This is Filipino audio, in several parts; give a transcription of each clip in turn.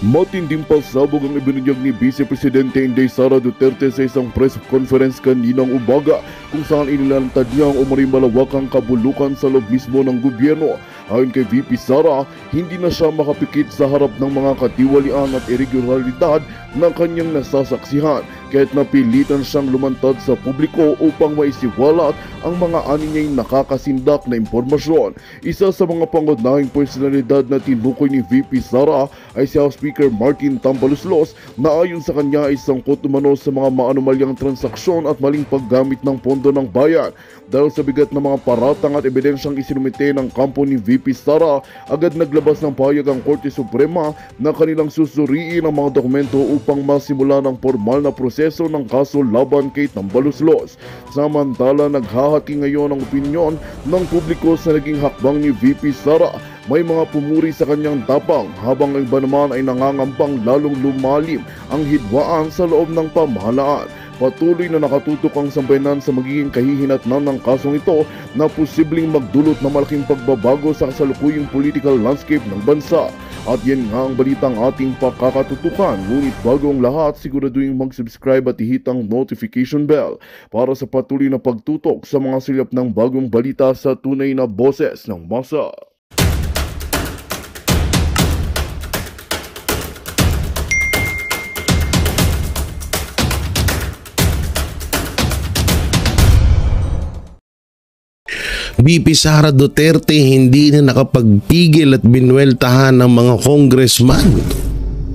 Matinding pasabog ang ibinunyag ni Vice Presidente Inday Sara Duterte sa isang press conference kaninang umaga kung saan inilantad niya ang umaring malawakang kabulukan sa loob mismo ng gobyerno. Ayon kay VP Sara, hindi na siya makapikit sa harap ng mga katiwalian at irregularidad ng kanyang nasasaksihan kahit napilitan siyang lumantad sa publiko upang maisiwalat ang mga ani niya'y nakakasindak na impormasyon. Isa sa mga pangunahing personalidad na tinukoy ni VP Sara ay si House Speaker Martin Tambaluslos na ayon sa kanya ay sangkot umano sa mga maanumalyang transaksyon at maling paggamit ng pondo ng bayan. Dahil sa bigat ng mga paratang at ebidensyang isinumite ng kampo ni VP Sara, agad naglabas ng pahayag ang Korte Suprema na kanilang susuriin ang mga dokumento upang masimula ng formal na proseso ng kaso laban kay Tambaluslos. Samantala, naghahati ngayon ang opinyon ng publiko sa naging hakbang ni VP Sara. May mga pumuri sa kanyang tapang habang ang iba naman ay nangangambang lalong lumalim ang hidwaan sa loob ng pamahalaan. Patuloy na nakatutok ang sambayanan sa magiging kahihinatnan ng kasong ito na posibleng magdulot ng malaking pagbabago sa kasalukuyang political landscape ng bansa. At yan nga ang balitang ating pakakatutukan. Ngunit bago ang lahat, siguraduhin mag-subscribe at ihit ang notification bell para sa patuloy na pagtutok sa mga silap ng bagong balita sa tunay na boses ng masa. VP Sara Duterte hindi na nakapagpigil at binweltahan ng mga congressman.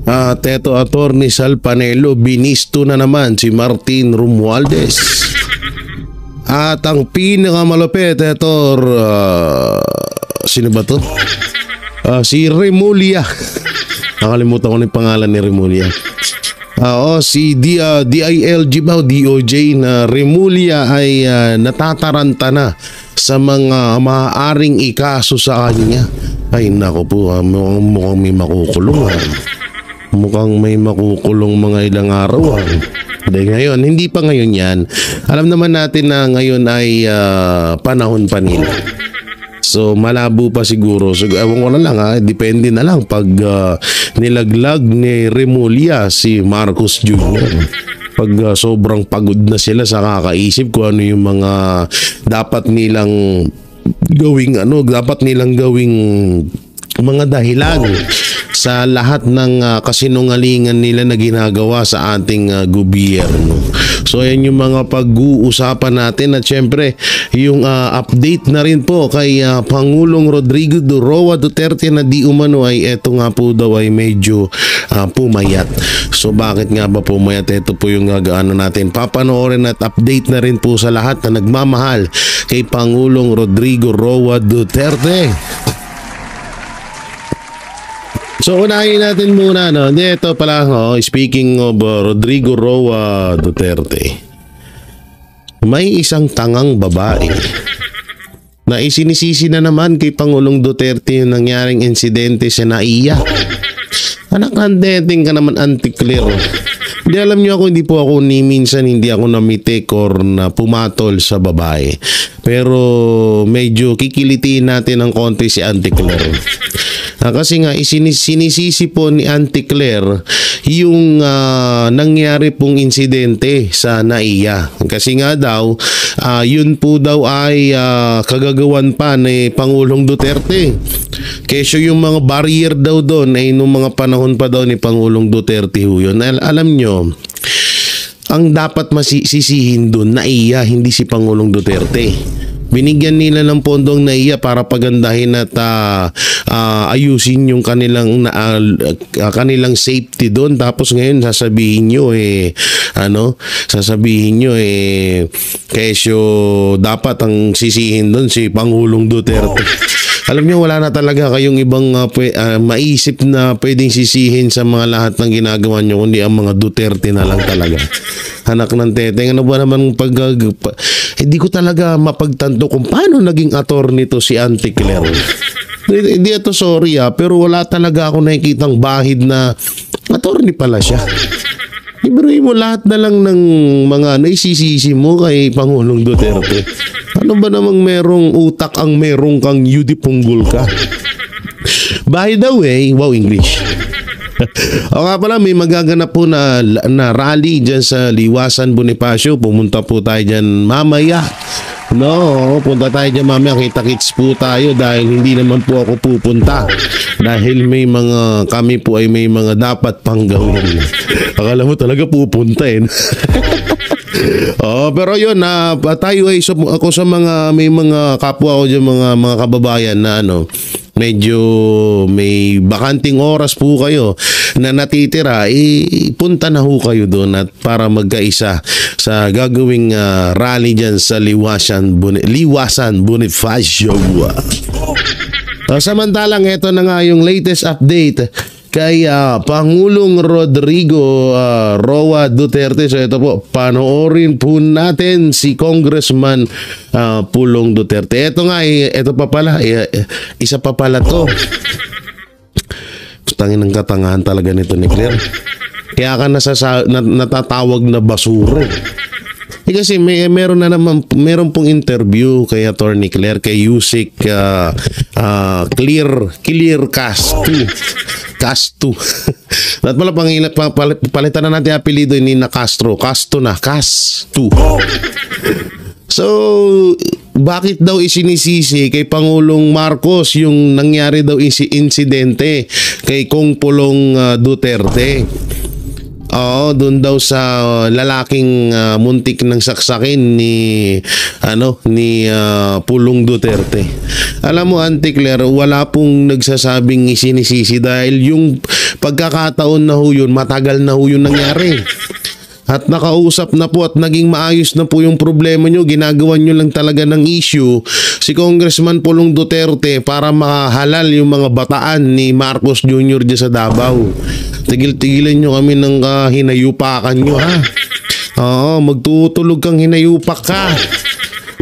At eto, Attorney Sal Panelo, binisto na naman si Martin Romualdez. At ang pinakamalupit, eto, sino ba to? Si Remulla. Nakalimutan ko na yung pangalan ni Remulla. Si DILG ba o DOJ na Remulla ay natataranta na sa mga maaaring ikaso sa kanya. Ay nako po, mukhang may makukulong. Mukhang may makukulong mga ilang araw. Ngayon, hindi pa ngayon yan. Alam naman natin na ngayon ay panahon pa nila. So malabo pa siguro. So, ewan ko na lang depende na lang pag nilaglag ni Remulla si Marcos Jr. Pag sobrang pagod na sila sa kakaisip kung ano yung mga dapat nilang gawing mga dahilan sa lahat ng kasinungalingan nila na ginagawa sa ating gobyerno. So ayan yung mga pag-uusapan natin at syempre yung update na rin po kay Pangulong Rodrigo Roa Duterte na di umano ay eto nga po daw ay medyo pumayat. So bakit nga ba pumayat? Ito po yung natin papanoorin at update na rin po sa lahat na nagmamahal kay Pangulong Rodrigo Roa Duterte. So unahin natin muna ito pala speaking of Rodrigo Roa Duterte. May isang tangang babae na isinisisi na naman kay Pangulong Duterte yung nangyaring insidente sa NAIA. Anak ng dating ka naman, Auntie Claire. Hindi, alam niyo ako, minsan hindi ako namitik or na pumatol sa babae. Pero medyo kikilitiin natin ng konti si Auntie Claire. Kasi nga sinisisi po ni Auntie Claire yung nangyari pong insidente sa NAIA. Kasi nga daw, yun po daw ay kagagawan pa ni Pangulong Duterte. Kesyo yung mga barrier daw doon ay nung mga panahon pa daw ni Pangulong Duterte yun. Alam nyo, ang dapat masisihin doon NAIA, hindi si Pangulong Duterte. Binigyan nila ng pondong NAIA para pagandahin at ayusin yung kanilang safety doon. Tapos ngayon sasabihin nyo kesyo dapat ang sisihin doon si Pangulong Duterte. Alam niyo, wala na talaga kayong ibang maisip na pwedeng sisihin sa mga lahat ng ginagawa niyo kundi ang mga Duterte na lang talaga. Anak ng teteng, ano ba naman hindi ko talaga mapagtanto kung paano naging attorney to si Auntie Claire. Hindi ito sorry pero wala talaga ako nakikitang bahid na attorney pala siya. Ibaruin mo lahat na lang ng mga naisisisi mo kay Pangulong Duterte. Ano ba namang merong utak ang merong kang Yudi Punggol ka? By the way, wow English. O nga pala, may magaganap po na rally dyan sa Liwasan Bonifacio. Pumunta po tayo dyan mamaya. No, punta tayo dyan mamaya. Kita-kits po tayo dahil hindi naman po ako pupunta. Dahil kami po ay may mga dapat pang gawin. Akala mo talaga pupunta eh. Pero yun, tayo ay ako sa may mga kapwa ko dyan, mga kababayan na medyo may bakanting oras po kayo na natitira, punta na ho kayo doon at para magkaisa sa gagawing rally dyan sa Liwasan Bonifacio. Samantalang ito na nga yung latest update kay Pangulong Rodrigo Roa Duterte. So ito po, panoorin po natin si Congressman Pulong Duterte. Ito nga, ito pa pala, isa pa pala to. Tangin ng katangahan talaga nito ni Claire. Kaya ka natatawag na basura. Kasi meron pong interview kay Attorney Claire, kay Yusik Clear Casto. At pala palitan na natin apelido ni na Castro. Casto. So, bakit daw isinisisi kay Pangulong Marcos yung nangyari daw insidente kay Kong Pulong Duterte? Doon daw sa lalaking muntik ng saksakin ni Pulong Duterte. Alam mo, Auntie Claire, wala pong nagsasabing isinisisi dahil yung pagkakataon na ho yun, matagal na ho yun nangyari. At nakausap na po at naging maayos na po yung problema nyo. Ginagawan nyo lang talaga ng issue si Congressman Pulong Duterte para makahalal yung mga bataan ni Marcos Jr. dyan sa Davao. Tigil-tigilan nyo kami ng hinayupakan nyo, ha? Magtutulog kang hinayupak ka.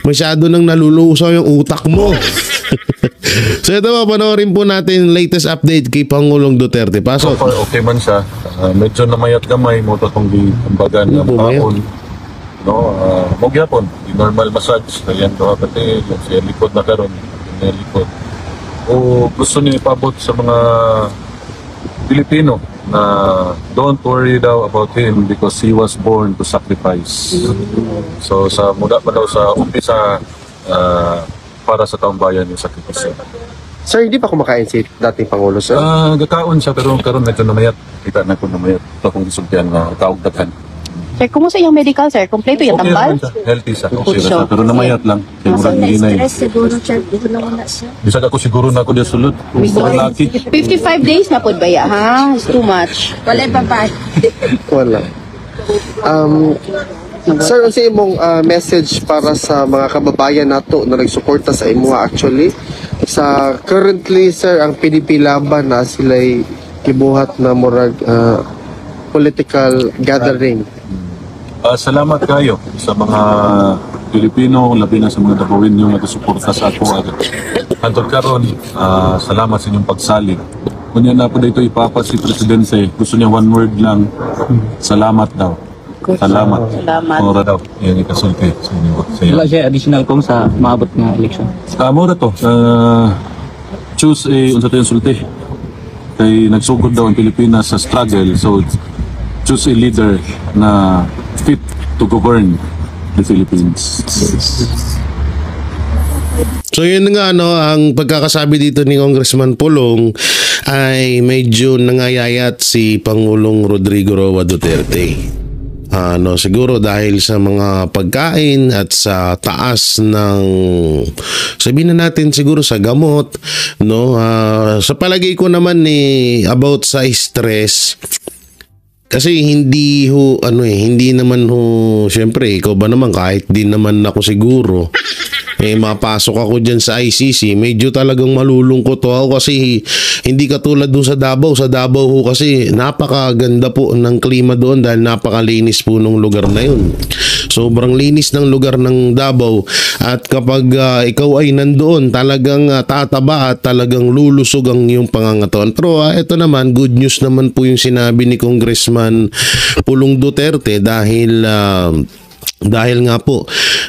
Masyado nang nalulusaw yung utak mo. So ito po, panoorin po natin latest update kay Pangulong Duterte. Pasok. Okay man siya. Medyo namayat gamay mo itong ambagan ng taon. Magyapon, di normal massage. Kaya ito pati yung likod na karon. Yung likod. O gusto niya ipabot sa mga Pilipino na don't worry daw about him because he was born to sacrifice. So mula pa daw sa umpisa, para sa taong bayan yung sakripisyo. Sir, hindi pa kumakain si dating Pangulo, sir? Gakaon siya pero karon medyo namayat. Kita na ko namayat. Ito akong isultihan na taong daghan. Sir, kumusta yung medical, sir? Kompleto yung tambal? naman siya. Healthy siya. Okay siya. Pero namayat lang. Kaya murag niinay. Siguro, sir, dito lang na siya. Bisag ako siguro na ako diya sulod. Gusto laki. 55 days na po ba ya, ha? It's too much. Wala pa pa. Wala. Sir, ano sa imong message para sa mga kababayan nato na nagsuporta sa imo actually? Sa currently, sir, ang PDP laban na sila'y kibuhat na murag political gathering. Salamat kayo sa mga Pilipino, labi na sa mga Davawin nyo nagsuporta sa ako. Hantod karon, salamat sa inyong pagsalig. Kunya na po dito ipapa si Presidente, gusto niya one word lang, salamat daw. Salamat. Mura daw. Yan ikasulti sa inyo. Wala siya additional kung sa maabot na election. Mura to. Choose unsa tayo sulti. Kay nagsugod daw ang Pilipinas sa struggle. So, choose a leader na fit to govern the Philippines. So yun nga, ang pagkakasabi dito ni Congressman Pulong ay medyo nangayayat si Pangulong Rodrigo Roa Duterte. Siguro dahil sa mga pagkain at sa taas ng, sabihin na natin siguro sa gamot, sa palagay ko naman about sa stress. Kasi hindi naman syempre ikaw ba naman, kahit din naman ako siguro mapasok ako dyan sa ICC, medyo talagang malulungkot ako kasi hindi katulad doon sa Davao. Sa Davao kasi napakaganda po ng klima doon dahil napakalinis po ng lugar na yun. Sobrang linis ng lugar ng Davao at kapag ikaw ay nandoon, talagang tataba at talagang lulusog ang iyong pangangatawan. Pero ito naman, good news naman po yung sinabi ni Congressman Pulong Duterte dahil nga po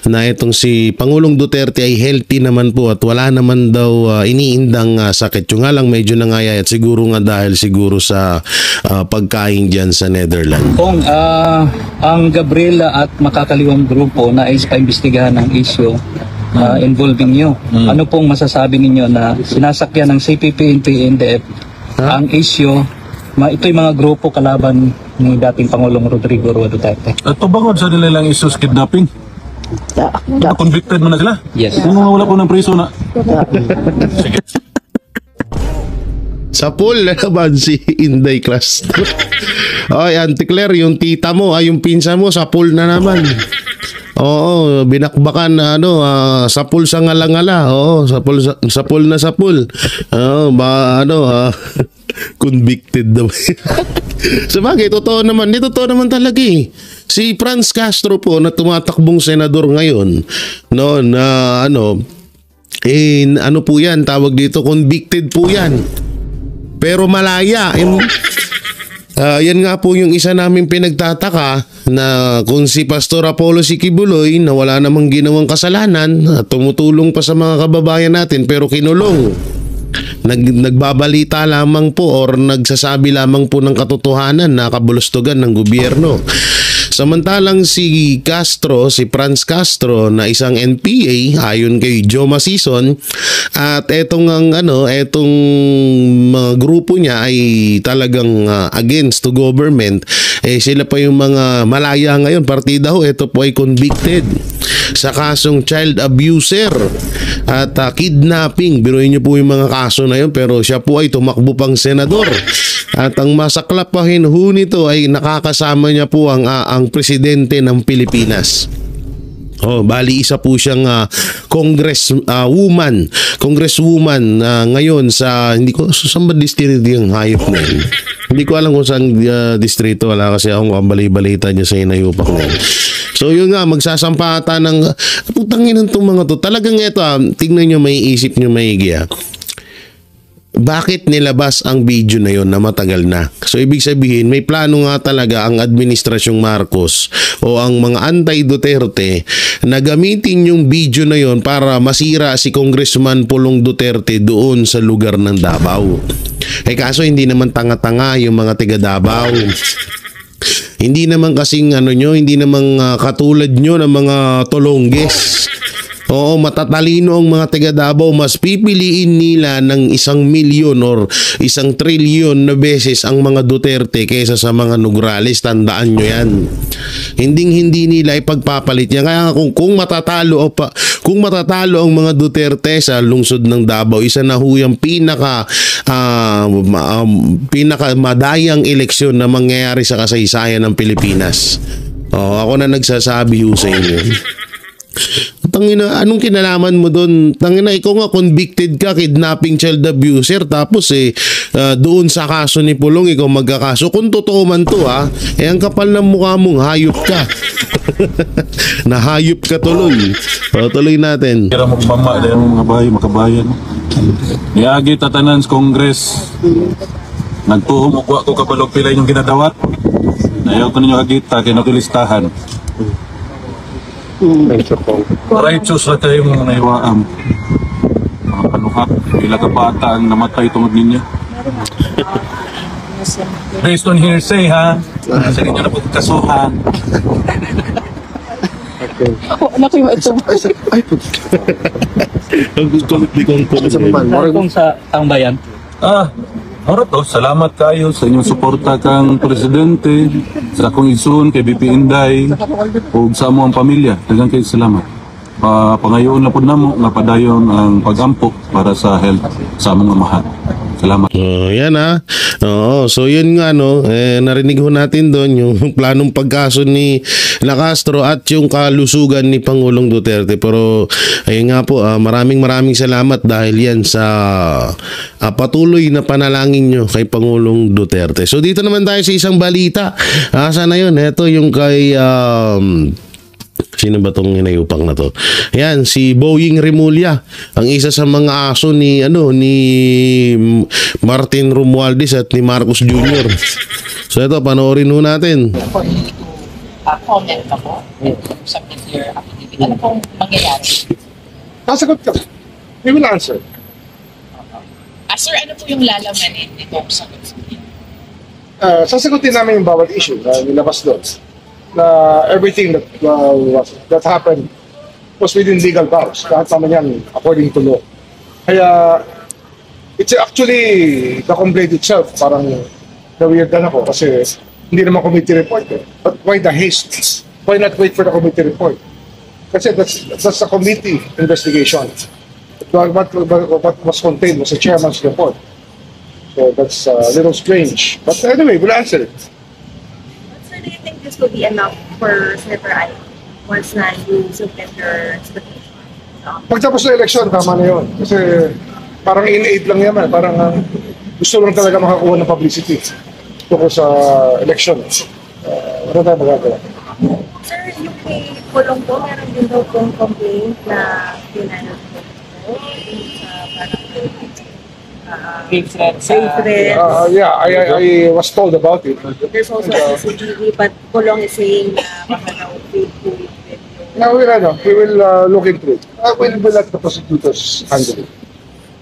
na itong si Pangulong Duterte ay healthy naman po at wala naman daw iniindang sakit. Yung nga lang medyo nangayayat siguro nga dahil siguro sa pagkain dyan sa Netherlands. Kung ang Gabriela at makakaliwang grupo na is paimbestigahan ng issue involving nyo, ano pong masasabi ninyo na sinasakyan ng CPP, NDF ang issue, ito'y mga grupo kalaban ni dating Pangulong Rodrigo Roa Duterte? At tubangod sa nilang issues kidnapping. Convicted mo na sila? Yes. Yung mga wala po ng priso na. Sa pool na naman si Inday Castro. Ay, Auntie Claire, yung tita mo, yung pinsa mo, sa pool na naman. Oo, binakbakan na sa pool sa ngala-ngala. Oo, sa pool na sa pool. Oo, convicted daw. Sabagay, totoo naman talaga eh. Si Franz Castro po na tumatakbong senador ngayon, no, na ano po yan, tawag dito, convicted po yan. Pero malaya. Yan nga po yung isa naming pinagtataka na kung si Pastor Apollo Sikibuloy na wala namang ginawang kasalanan at tumutulong pa sa mga kababayan natin pero kinulong. Nagbabalita lamang po or nagsasabi lamang po ng katotohanan na kabulustugan ng gobyerno. Samantalang si Franz Castro na isang NPA ayon kay Joe Masison at etong mga grupo niya ay talagang against to government, sila pa yung mga malaya ngayon. Partida ho, ito po ay convicted sa kasong child abuser at kidnapping. Biruin niyo po yung mga kaso na yun, pero siya po ay tumakbo pang senador. At ang masaklap pa ho nito ay nakakasama niya po ang presidente ng Pilipinas. Bali isa po siyang congresswoman ngayon sa saan ba distrito yung hayop na yun? Hindi ko alam kung saan distrito, wala kasi akong balita niya sa inayupak na yun. So yun nga, magsasampata ng putangin ng itong mga to. Talagang ito, tingnan nyo, may isip nyo maigi. Bakit nilabas ang video na yon na matagal na? So ibig sabihin may plano nga talaga ang administrasyong Marcos o ang mga anti-Duterte na gamitin yung video na yon para masira si Congressman Pulong Duterte doon sa lugar ng Davao. Kaso hindi naman tanga-tanga yung mga taga Davao. Hindi naman kasing hindi naman katulad nyo ng mga Tolongges. Oo, matatalino ang mga taga Davao. Mas pipiliin nila ng 1 milyon or 1 trilyon na beses ang mga Duterte kaysa sa mga Nograles. Tandaan nyo yan. Hindi nila ipagpapalit yan. Kaya kung matatalo ang mga Duterte sa lungsod ng Davao, isa na ho yung pinaka madayang eleksyon na mangyayari sa kasaysayan ng Pilipinas. Ako na nagsasabi ho sa inyo. Tangina, anong kinalaman mo doon? Tangina, ikaw nga convicted ka, kidnapping, child abuser, tapos doon sa kaso ni Pulong ikaw magkakaso. Kung totoo man to ang kapal ng mukha mong hayop ka. Nahayop ka tuloy. Tuloy natin. Kira magmama dahil mga bahay, makabayan. Niagi tatanan sa Congress. Nagtuhumugwa ko kabalog pilay yung ginadawat. Ayaw ko ninyo agita, kinakilistahan. Righteous na kayo mga naiwaam. Mga panuhak, pila ka bata ang namatay tungod ninyo. Based on hearsay sa inyo na pagkasuhan. Anak ko yung ito. Kung sa tambayan, salamat kayo sa inyong suporta kang presidente, sa akong igsoon kay BP Inday, o sa among pamilya. Daghang kayo salamat. Pangayoon na po namo nga padayon ang pagampo para sa health sa among amahan. Salamat. Yan so yun nga narinig ho natin doon yung planong pagkaso ni Castro at yung kalusugan ni Pangulong Duterte. Pero ayun nga po, maraming salamat dahil yan sa patuloy na panalangin nyo kay Pangulong Duterte. So dito naman tayo sa isang balita. Sana yun, ito yung kay sino ba tong inayupang na to? Yan, si Boying Remulla, ang isa sa mga aso ni Martin Romualdez at ni Marcos Jr. So ito, panoorin ho natin. Comment ako sa your activity ano pong mangyayari? Sasagot ka. We will answer. Sir, ano po yung lalamanin nitong sagot? Sasagutin namin yung bawat issue na nilabas doon. Na everything that happened was within legal bounds. Lahat naman yan according to law. Kaya, it's actually the complaint itself. Parang na-weirdan ako kasi hindi naman committee report eh. But why the haste? Why not wait for the committee report? Kasi that's a committee investigation. What was contained was a chairman's report. So that's a little strange. But anyway, we'll answer it. Sir, do you think this will be enough for Senator Ay once na you submit your expectation? Pagtapos ng election, tama na yun. Kasi parang in-aid lang yan. Parang gusto lang talaga makakuha ng publicity tungkol sa election. Wala tayo magagawa. Sir, yung kay Pulong po, meron din daw pong complaint na pinanong po sa parang safe threats. Yeah, I was told about it. There's also a CCTV, but Pulong is saying na baka daw fake video. Now, we will look into it. We'll let the prosecutors handle it.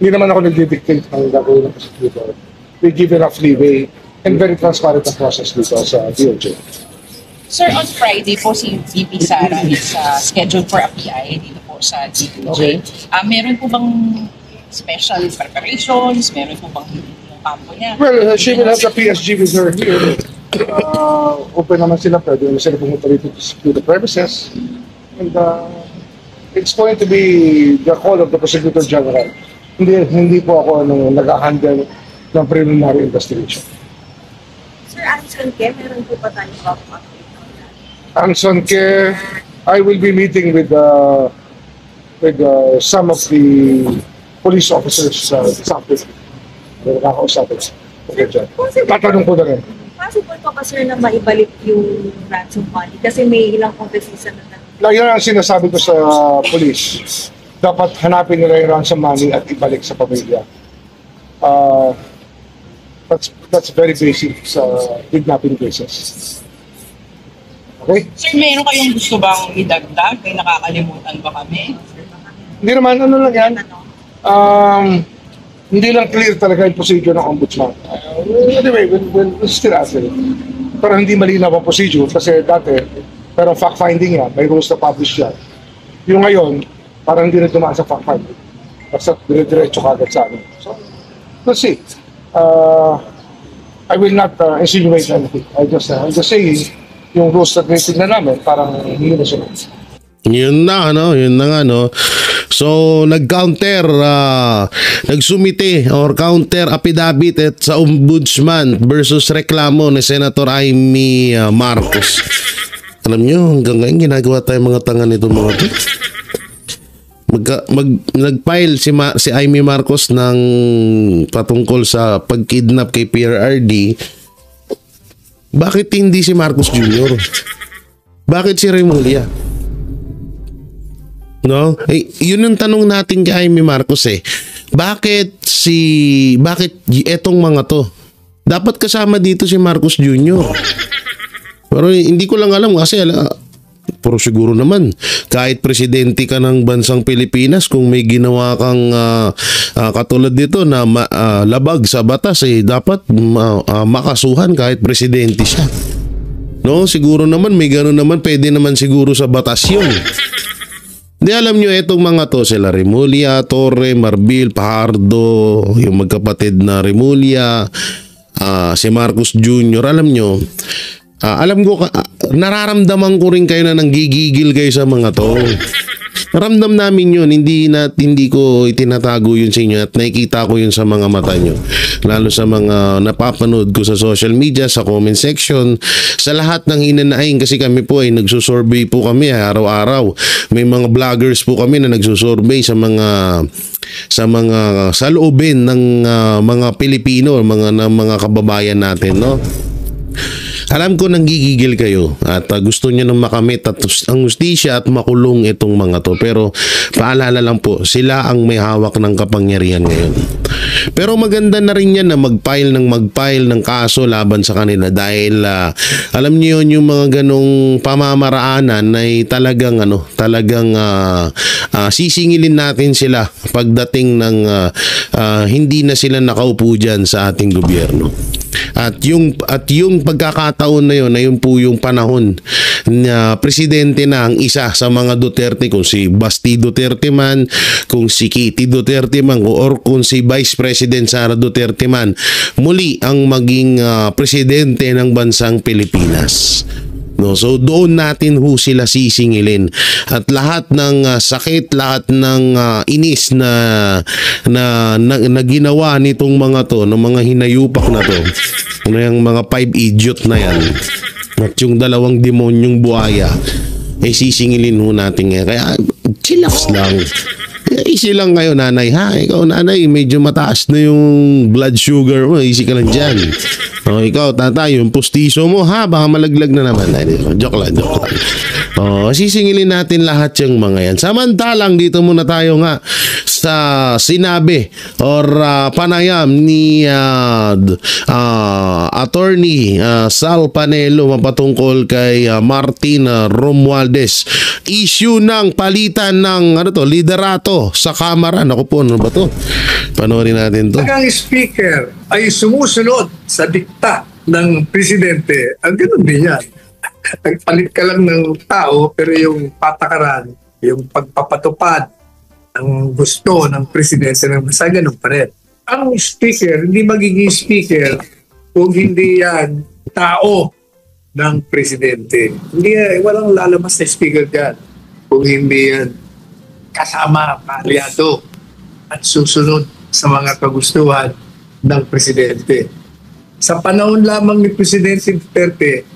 Hindi naman ako nag-dictate ng gagawin ng prosecutor. We give enough leeway and very transparent ang process dito sa DOJ. Sir, on Friday po si VP Sara is scheduled for a PI dito po sa DOJ. Meron po bang special preparations? Meron po bang yung kampo niya? Well, she will have the PSG with her here. Open naman sila, pwede sila pumunta rito to the premises. And it's going to be the call of the Prosecutor General. Hindi po ako nag-handle ng preliminary investigation. Sir, Anson Ke, meron po pa tayong update on that? Anson Ke, I will be meeting with some of the police officers this afternoon. Nakakausapin. Tatanong ko na rin. Possible pa ba, sir, na maibalik yung ransom money? Kasi may ilang compensation na Yan ang sinasabi ko sa police. Dapat hanapin nila yung ransom money at ibalik sa pamilya. That's very basic sa kidnapping cases. Okay? Sir, meron kayong gusto bang idagdag? May nakakalimutan ba kami? Hindi naman, ano lang yan. Hindi lang clear talaga yung procedure ng ombudsman. Anyway, we'll still answer it. Pero hindi malinaw ang procedure kasi dati, pero fact-finding yan, may rules na publish yan. Yung ngayon, parang hindi na dumaan sa fact-finding. Basta dire-diretso kagad sa amin. So, we'll see. I will not insinuate anything. I'm just saying, yung rules na tinitignan namin, parang hindi na sunod. Yun na nga no. So nag-counter nagsumite or counter affidavit at sa ombudsman versus reklamo ni Senator Amy Marcos. Alam nyo, hanggang ngayon ginagawa tayong mga tanga nito mga to. Nag-file si Amy Marcos ng patungkol sa pagkidnap kay PRRD. Bakit hindi si Marcos Jr.? Bakit si Remulla? No? Yun ang tanong natin kay Amy Marcos eh. Bakit etong mga to? Dapat kasama dito si Marcos Jr. Pero hindi ko lang alam kasi pero siguro naman kahit presidente ka ng bansang Pilipinas, kung may ginawa kang katulad dito na labag sa batas dapat makasuhan kahit presidente siya. No, siguro naman may gano'n naman, pwede naman siguro sa batas yun. Di alam nyo, itong mga to, sila Remulla, Torre, Marbil, Pajardo, yung magkapatid na Remulla, si Marcos Jr. Alam nyo, alam ko, nararamdaman ko rin kayo na nanggigigil kayo sa mga to. Ramdam namin yun, hindi ko itinatago yun sa inyo at nakikita ko yun sa mga mata nyo. Lalo sa mga napapanood ko sa social media, sa comment section, sa lahat ng hinanaing kasi kami po ay nagsusurvey po kami araw-araw. May mga vloggers po kami na nagsusurvey sa loobin ng mga Pilipino, mga kababayan natin, no? Alam ko nanggigigil kayo at gusto nyo nang makamit at ang hustisya at makulong itong mga to. Pero paalala lang po, sila ang may hawak ng kapangyarihan ngayon. Pero maganda na rin yan na mag-file ng kaso laban sa kanila dahil alam niyo yun, yung mga ganong pamamaraanan ay talagang sisingilin natin sila pagdating ng hindi na sila nakaupo dyan sa ating gobyerno. At yung pagkakataon na yun, ayun po yung panahon na presidente na ang isa sa mga Duterte, kung si Basti Duterte man, kung si Kitty Duterte man, or kung si Vice President Sara Duterte man, muli ang maging presidente ng bansang Pilipinas. No, so doon natin ho sila sisingilin at lahat ng sakit, lahat ng inis na ginawa nitong mga to, ng mga hinayupak na to, yung mga 5 idiot na yan at yung 2 demonyong buhaya, sisingilin ho natin ngayon. Kaya chillax lang. Easy lang kayo, nanay, ha? Ikaw, nanay, medyo mataas na yung blood sugar mo. Easy ka lang dyan. O, ikaw, tatay, yung pustiso mo, ha? Baka malaglag na naman. Joke lang. O, sisingilin natin lahat yung mga yan. Samantalang, dito muna tayo nga sa sinabi or panayam ni Attorney Sal Panelo mapatungkol kay Martin Romualdez. Issue ng palitan ng liderato sa Kamara. Naku po, ano ba to? Panoorin natin to. Ang speaker ay sumusunod sa dikta ng presidente. Ang ganun din yan. Nagpalit ka lang ng tao pero yung patakaran, yung pagpapatupad ang gusto ng presidente ng bansa, ganun pa rin. Ang speaker, hindi magiging speaker kung hindi yan tao ng presidente. Hindi, walang lalabas na speaker dyan kung hindi yan kasama, aliado at susunod sa mga kagustuhan ng presidente. Sa panahon lamang ni Presidente Duterte,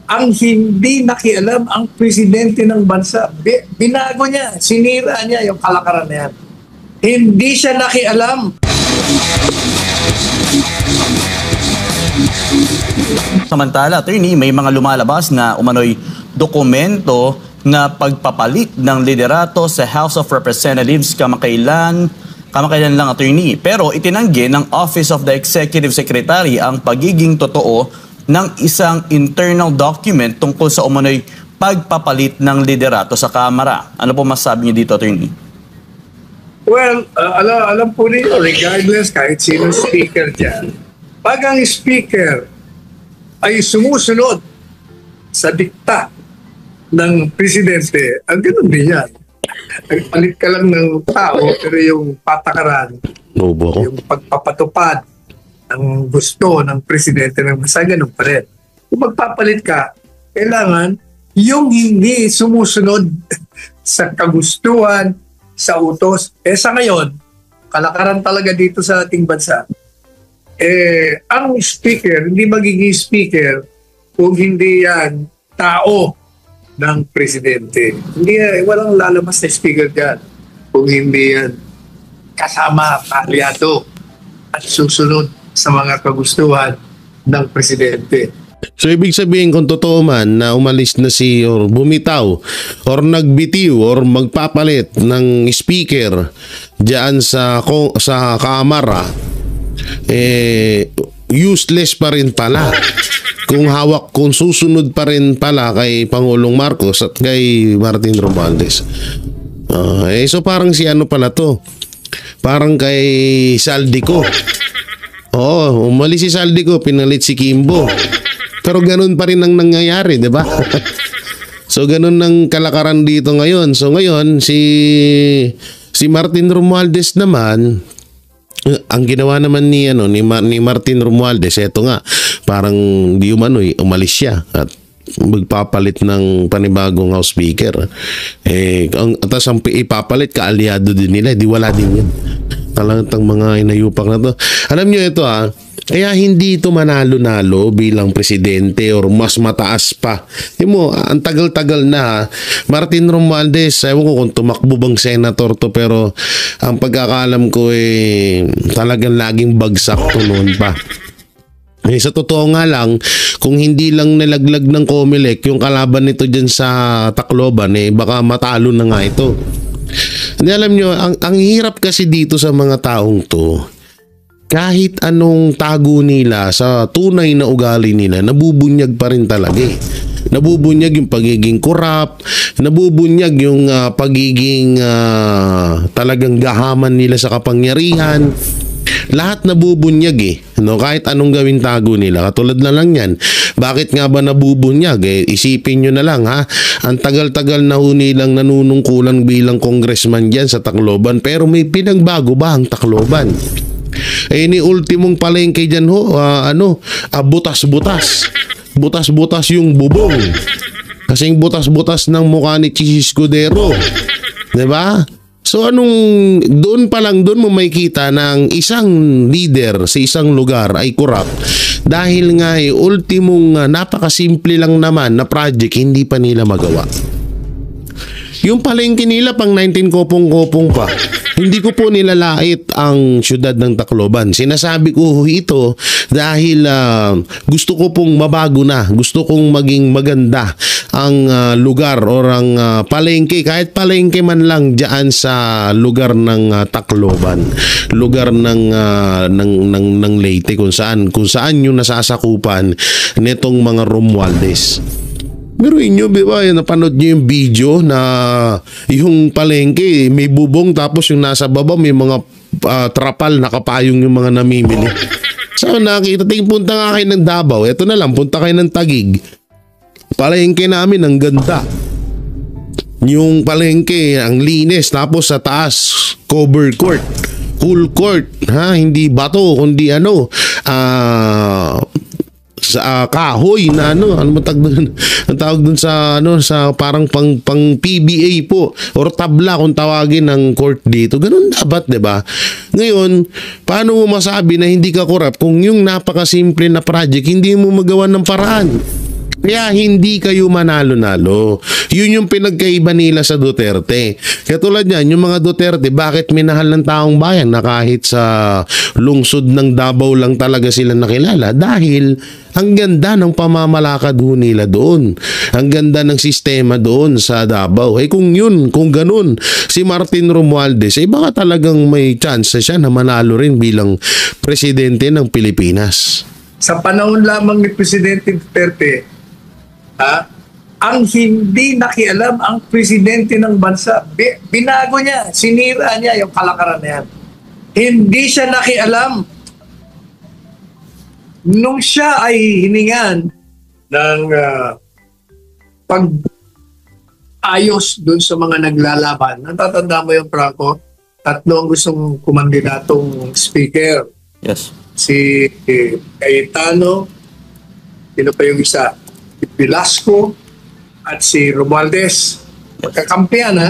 ang hindi nakialam ang presidente ng bansa. Binago niya, sinira niya yung kalakaran na yan. Hindi siya nakialam. Samantala, attorney, may mga lumalabas na umano'y dokumento na pagpapalit ng liderato sa House of Representatives kamakailan lang, attorney. Pero itinanggi ng Office of the Executive Secretary ang pagiging totoo ng isang internal document tungkol sa umano'y pagpapalit ng liderato sa Kamara. Ano po masasabi niyo dito, attorney? Well, alam po niyo, regardless kahit sino speaker dyan, pag ang speaker ay sumusunod sa dikta ng presidente, ang ganun din yan. Nagpalit ka lang ng tao pero yung patakaran, yung pagpapatupad ang gusto ng presidente ng bansa, ganun pa rin. Kung magpapalit ka, kailangan yung hindi sumusunod sa kagustuhan, sa utos. Sa ngayon, kalakaran talaga dito sa ating bansa, ang speaker, hindi magiging speaker kung hindi yan tao ng presidente. Hindi, walang lalabas na speaker dyan kung hindi yan kasama, aliado at susunod sa mga kagustuhan ng presidente. So ibig sabihin kung totoo man na umalis na or bumitaw or nagbitiw or magpapalit ng speaker diyan sa Kamara, useless pa rin pala. Kung susunod pa rin pala kay Pangulong Marcos at kay Martin Romualdez. So parang si ano pala to? Parang kay Saldico. Oo, umalis si Saldico, pinalit si Kimbo. Pero ganun pa rin ang nangyayari, di ba? So ganun ang kalakaran dito ngayon. So ngayon, si Martin Romualdez naman, ang ginawa naman ni Martin Romualdez, eto nga, parang di umalis siya at magpapalit ng panibagong House Speaker. Tapos ang ipapalit, kaalyado din nila, di wala din yan. Talagang mga inayupak na to. Alam nyo ito kaya hindi ito manalo-nalo bilang presidente or mas mataas pa. Ang tagal-tagal na Martin Romualdez, ewan ko kung tumakbo bang senator to, pero ang pagkakalam ko talagang laging bagsak to noon pa. Eh, sa totoo nga lang, kung hindi lang nilaglag ng COMELEC yung kalaban nito dyan sa Tacloban, eh baka matalo na nga ito. Hindi, alam nyo, ang hirap kasi dito sa mga taong to, kahit anong tago nila sa tunay na ugali nila, nabubunyag pa rin talaga eh. Nabubunyag yung pagiging corrupt, nabubunyag yung pagiging talagang gahaman nila sa kapangyarihan. Lahat nabubunyag eh, no? Kahit anong gawin tago nila. Katulad na lang yan. Bakit nga ba nabubunyag? Eh, isipin nyo na lang ha. Ang tagal-tagal na ho nilang nanunungkulan bilang congressman dyan sa Tacloban. Pero may pinagbago ba ang Tacloban? Eh ni ultimong palengke dyan ho, butas-butas. Butas-butas yung bubong. Kasing butas-butas ng mukha ni Chis Escudero. Diba? So doon pa lang doon mo makikita ng isang leader sa isang lugar ay corrupt dahil nga ultimong napakasimple lang naman na project hindi pa nila magawa. Yung palengke nila pang 19 kopong-kopong pa. Hindi ko po nilalait ang syudad ng Tacloban. Sinasabi ko ito dahil gusto ko pong mabago na. Gusto kong maging maganda ang lugar o ang palengke. Kahit palengke man lang dyan sa lugar ng Tacloban. Lugar ng Leyte kung saan yung nasasakupan nitong mga Romualdez. Pero inyo, diba, napanood nyo yung video na yung palengke, may bubong tapos yung nasa baba may mga trapal, nakapayong yung mga namimili. So nakita, punta nga kayo ng Davao, eto na lang, punta kayo ng Taguig. Palengke namin, ang ganda. Yung palengke, ang linis, tapos sa taas, cover court, full court, ha? Hindi bato, kundi sa kahoy na ang tawag dun sa sa parang pang PBA po or tabla kung tawagin ng court dito. Ganun dapat, 'di ba? Ngayon, paano mo masabi na hindi ka corrupt kung yung napakasimple na project hindi mo magawa ng paraan? Kaya hindi kayo manalo-nalo. Yun yung pinagkaiba nila sa Duterte. Katulad yan, yung mga Duterte, bakit minahal ng taong bayan na kahit sa lungsod ng Davao lang talaga sila nakilala? Dahil ang ganda ng pamamalakad ho nila doon. Ang ganda ng sistema doon sa Davao. Eh kung ganun, si Martin Romualdez, baka talagang may chance siya na manalo rin bilang presidente ng Pilipinas. Sa panahon lamang ni Presidente Duterte, ang hindi nakialam ang presidente ng bansa, binago niya, sinira niya yung kalakaran na yan. Hindi siya nakialam. Nung siya ay hiningan ng pag-ayos dun sa mga naglalaban, natatanda mo yung Franco, 3 ang gustong kumandidatong speaker. Yes. Si Cayetano, sino pa yung isa? Si Velasco at si Romualdez. Magkakampihan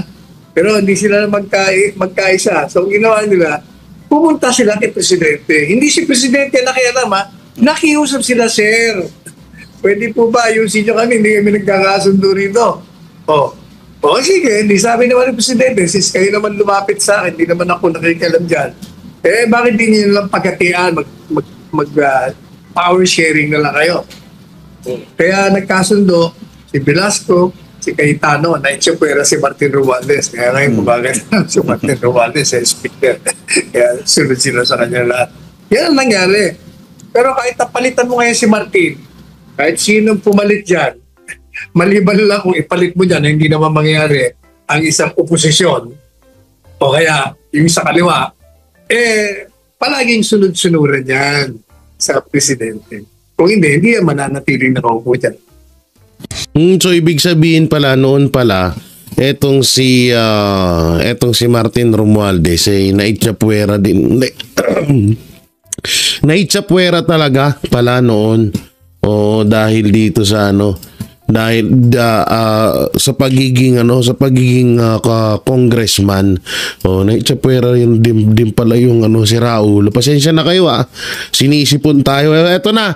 pero hindi sila magkaisa. So ang ginawa nila, pumunta sila kay Presidente. Hindi si Presidente nakialam nakiusap sila, sir. Pwede po ba ayusin nyo kami? Hindi kami nagkakasundo rito. Sige, hindi sabi naman ng Presidente, since kayo naman lumapit sa akin, hindi naman ako nakikialam dyan. Bakit di nyo lang pagkatian, power sharing na lang kayo? Kaya nagkasundo si Velasco, si Cayetano, na-itsapwera si Martin Romualdez. Kaya ngayon kumagana si Martin Romualdez sa speaker. Kaya sunod sila sa kanya lahat. Yan ang nangyari. Pero kahit napalitan mo ngayon si Martin, kahit sinong pumalit dyan, maliban lang kung ipalit mo dyan, hindi naman mangyari ang isang oposisyon o kaya yung sa kaliwa, palaging sunod-sunuran yan sa presidente. Kung hindi yan mananatiling nakaupo dyan. So ibig sabihin pala noon pala etong si Martin Romualdez naitsapwera din. Naitsapwera talaga pala noon. Dahil dito sa dahil sa pagiging congressman naitsapwera yun din pala yung si Raul. Pasensya na kayo sinisipon tayo. Ito na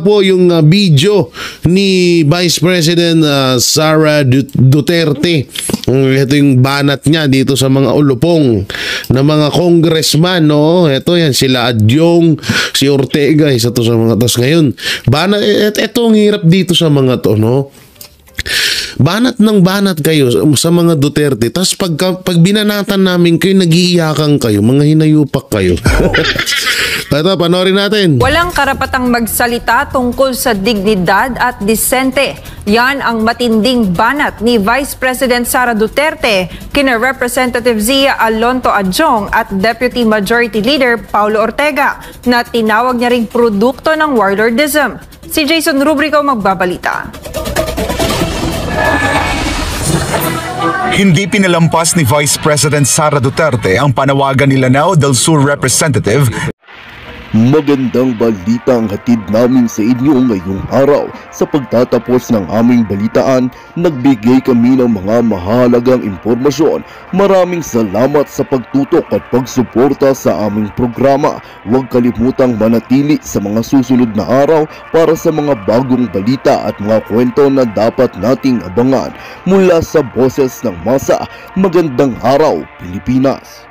po yung video ni Vice President Sara Duterte Ito yung banat niya dito sa mga ulupong na mga congressman, no? Ito yan, sila Adyong, si Ortega, isa to sa mga, tas ngayon, banat, ito ang hirap dito sa mga to, no? Banat ng banat kayo sa mga Duterte, tas pag binanatan namin kayo, nag-iiyakan kayo, mga hinayupak kayo. Ito, panoorin natin. Walang karapatang magsalita tungkol sa dignidad at disente. Yan ang matinding banat ni Vice President Sara Duterte kina Representative Zia Alonto Adyong at Deputy Majority Leader Paulo Ortega na tinawag niya ring produkto ng warlordism. Si Jason Rubrico magbabalita. Hindi pinalampas ni Vice President Sara Duterte ang panawagan ni Lanao del Sur Representative. Magandang balita ang hatid namin sa inyo ngayong araw. Sa pagtatapos ng aming balitaan, nagbigay kami ng mga mahalagang impormasyon. Maraming salamat sa pagtutok at pagsuporta sa aming programa. Huwag kalimutang manatili sa mga susunod na araw para sa mga bagong balita at mga kwento na dapat nating abangan. Mula sa Boses ng Masa, magandang araw, Pilipinas!